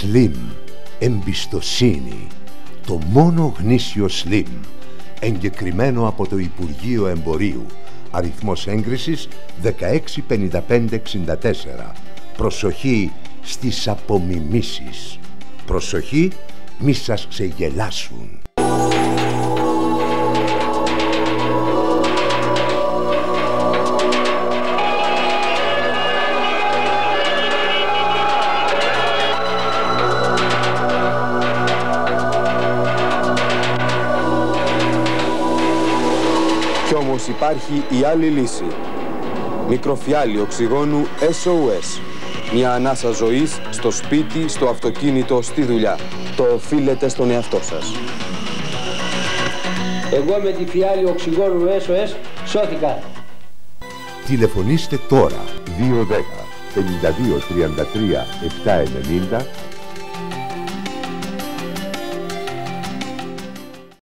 Slim, εμπιστοσύνη, το μόνο γνήσιο Slim, εγκεκριμένο από το Υπουργείο Εμπορίου, αριθμός έγκρισης 165564. Προσοχή στις απομιμήσεις. Προσοχή, μη σας ξεγελάσουν. Κι όμως υπάρχει η άλλη λύση. Μικροφιάλι οξυγόνου SOS. Μια ανάσα ζωής στο σπίτι, στο αυτοκίνητο, στη δουλειά. Το οφείλετε στον εαυτό σας. Εγώ με τη φιάλη οξυγόνου SOS σώθηκα. Τηλεφωνήστε τώρα 210 52 33 790